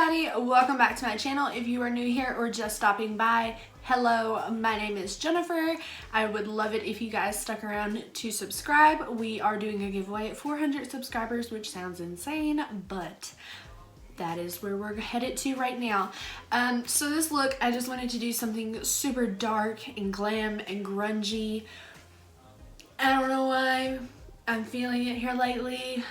everybody, welcome back to my channel. If you are new here or just stopping by, hello, my name is Jennifer. I would love it if you guys stuck around to subscribe. We are doing a giveaway at 400 subscribers, which sounds insane, but that is where we're headed to right now. So this look, I just wanted to do something super dark and glam and grungy. I don't know why I'm feeling it here lately.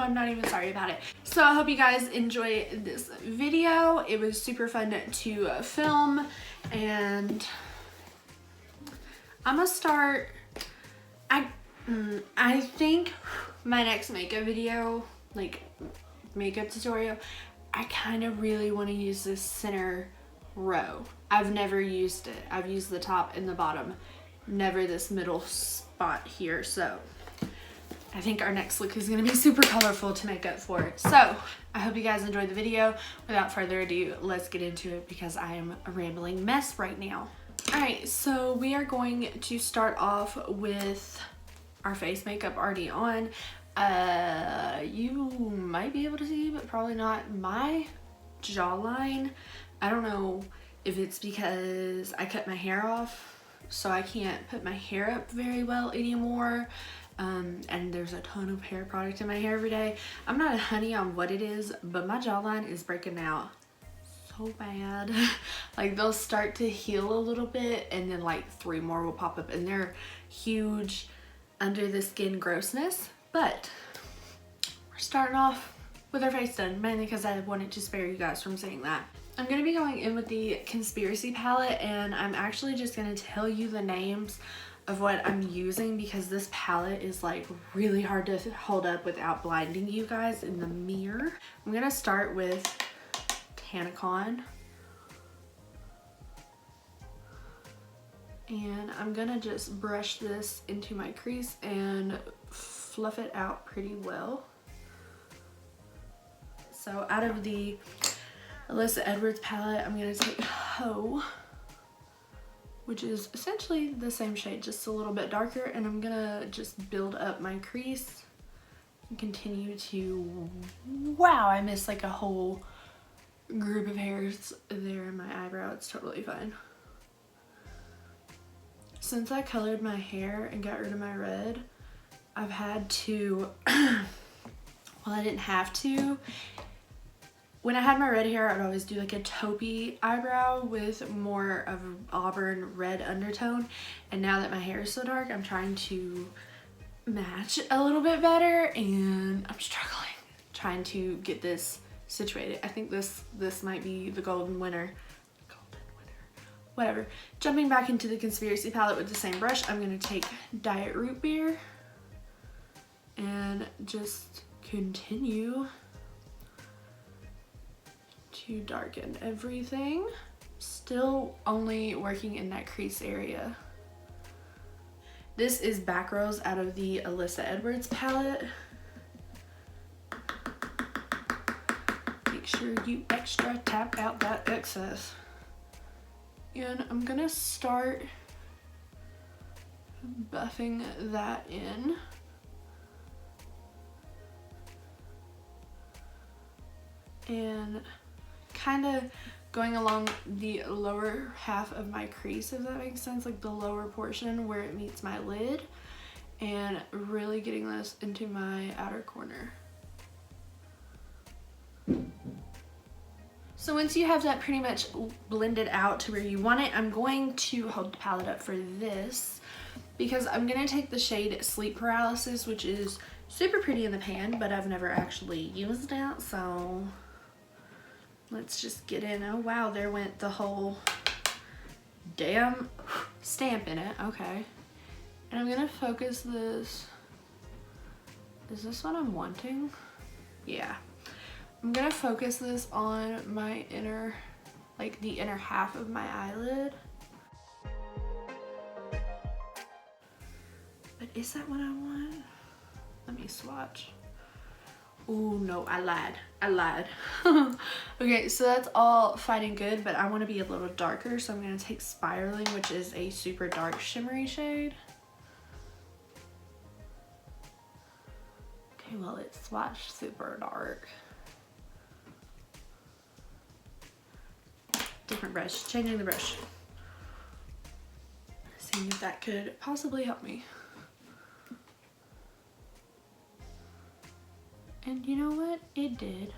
I'm not even sorry about it. So I hope you guys enjoy this video. It was super fun to film, and I'm gonna start, I think my next makeup video, like makeup tutorial, I kind of really want to use this center row. I've never used it. I've used the top and the bottom, never this middle spot here. So I think our next look is going to be super colorful to make up for it. So I hope you guys enjoyed the video. Without further ado, let's get into it because I am a rambling mess right now. Alright, so we are going to start off with our face makeup already on. You might be able to see, but probably not, my jawline. I don't know if it's because I cut my hair off, so I can't put my hair up very well anymore. And there's a ton of hair product in my hair every day. I'm not a honey on what it is, but my jawline is breaking out so bad. Like they'll start to heal a little bit and then like 3 more will pop up, and they're huge under the skin grossness. But we're starting off with our face done, mainly because I wanted to spare you guys from saying that. I'm going to be going in with the Conspiracy palette, and I'm actually just going to tell you the names of what I'm using because this palette is like really hard to hold up without blinding you guys in the mirror. I'm gonna start with Tanacon, and I'm gonna just brush this into my crease and fluff it out pretty well. So out of the Alyssa Edwards palette, I'm gonna take Ho, which is essentially the same shade, just a little bit darker, and I'm gonna just build up my crease and continue to, wow, I missed like a whole group of hairs there in my eyebrow. It's totally fine. Since I colored my hair and got rid of my red, I've had to, well, I didn't have to. When I had my red hair, I'd always do like a taupey eyebrow with more of an auburn red undertone. And now that my hair is so dark, I'm trying to match a little bit better, and I'm struggling trying to get this situated. I think this might be the golden winner. Whatever. Jumping back into the Conspiracy palette with the same brush, I'm going to take Diet Root Beer and just continue to darken everything. Still only working in that crease area. This is Back Rows out of the Alyssa Edwards palette. Make sure you extra tap out that excess. And I'm gonna start buffing that in. And kind of going along the lower half of my crease, if that makes sense, like the lower portion where it meets my lid, and really getting this into my outer corner. So once you have that pretty much blended out to where you want it, I'm going to hold the palette up for this because I'm going to take the shade Sleep Paralysis, which is super pretty in the pan, but I've never actually used it, so let's just get in. Oh wow, there went the whole damn stamp in it. Okay. And I'm gonna focus this. Is this what I'm wanting? Yeah. I'm gonna focus this on my inner, like the inner half of my eyelid. But is that what I want? Let me swatch. Oh no, I lied. Okay, so that's all fine and good, but I want to be a little darker, so I'm going to take Spiraling, which is a super dark shimmery shade. Okay, well, it's swatched super dark. Different brush, changing the brush. Seeing if that could possibly help me. And you know what? It did.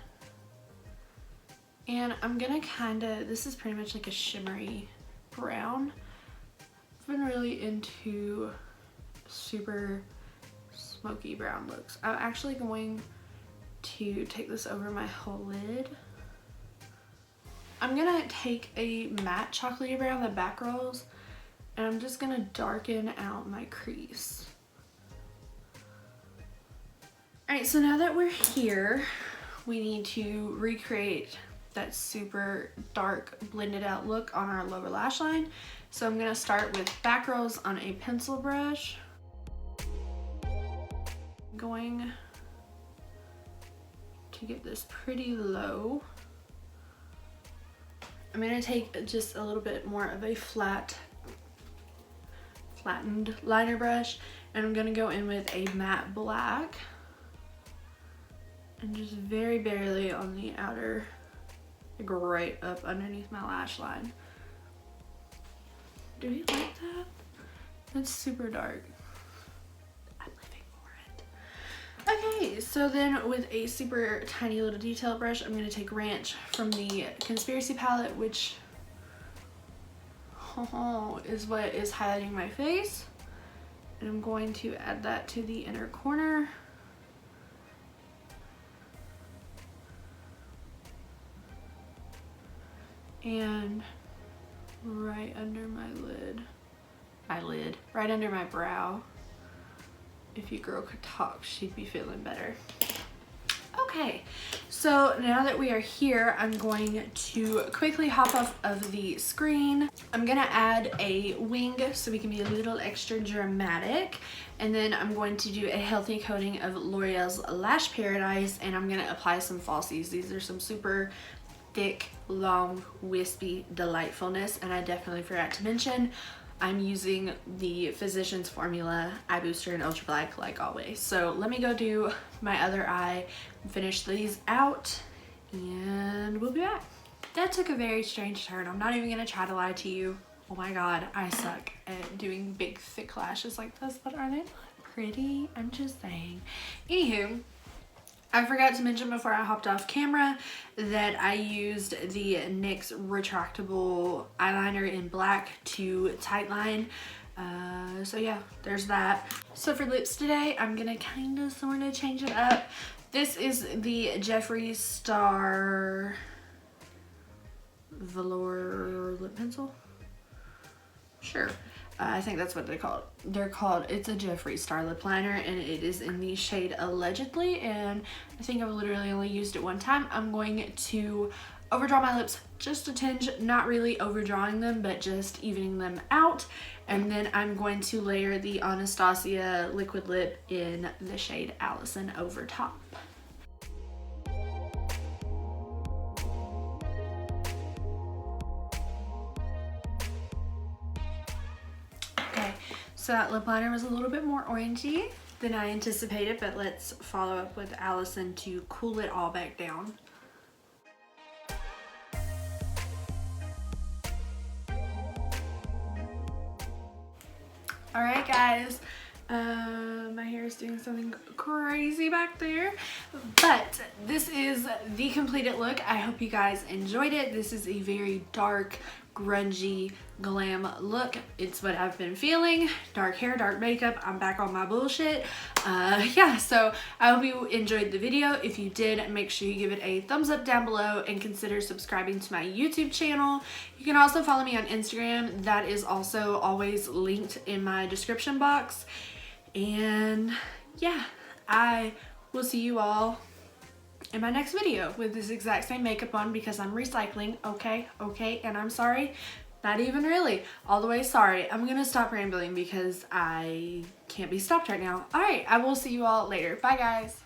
And I'm gonna kinda, this is pretty much like a shimmery brown. I've been really into super smoky brown looks. I'm actually going to take this over my whole lid. I'm gonna take a matte chocolatey brown, the back rolls, and I'm just gonna darken out my crease. All right, so now that we're here, we need to recreate that super dark blended out look on our lower lash line. So I'm gonna start with back rolls on a pencil brush. I'm going to get this pretty low. I'm gonna take just a little bit more of a flattened liner brush, and I'm gonna go in with a matte black and just very barely on the outer, like right up underneath my lash line. Do you like that? That's super dark. I'm living for it. Okay, so then with a super tiny little detail brush, I'm gonna take Ranch from the Conspiracy palette, which is what is highlighting my face. And I'm going to add that to the inner corner. And right under my right under my brow. If your girl could talk, she'd be feeling better. Okay, so now that we are here, I'm going to quickly hop off of the screen. I'm gonna add a wing so we can be a little extra dramatic. And then I'm going to do a healthy coating of L'Oreal's Lash Paradise, and I'm gonna apply some falsies. These are some super thick, long, wispy delightfulness. And I definitely forgot to mention, I'm using the Physicians Formula Eye Booster in Ultra Black like always. So let me go do my other eye and finish these out, and we'll be back. That took a very strange turn. I'm not even gonna try to lie to you. Oh my god, I suck at doing big thick lashes like this, but are they not pretty? I'm just saying. Anywho, I forgot to mention before I hopped off camera that I used the NYX retractable eyeliner in black to tightline. So yeah, there's that. So for lips today, I'm gonna kind of sort of change it up. This is the Jeffree Star Velour lip pencil. Sure. I think that's what they're called. It's a Jeffree Star lip liner, and it is in the shade Allegedly, and I think I've literally only used it one time. I'm going to overdraw my lips just a tinge, not really overdrawing them, but just evening them out. And then I'm going to layer the Anastasia liquid lip in the shade Allison over top. So that lip liner was a little bit more orangey than I anticipated, but let's follow up with Allison to cool it all back down. All right, guys. My hair is doing something crazy back there, but this is the completed look. I hope you guys enjoyed it. This is a very dark, grungy, glam look. It's what I've been feeling. Dark hair, dark makeup. I'm back on my bullshit. Yeah, so I hope you enjoyed the video. If you did, make sure you give it a thumbs up down below and consider subscribing to my YouTube channel. You can also follow me on Instagram. That is also always linked in my description box. And yeah, I will see you all in my next video with this exact same makeup on because I'm recycling. Okay, and I'm sorry. Not even really. All the way sorry. I'm gonna stop rambling because I can't be stopped right now. All right, I will see you all later. Bye, guys.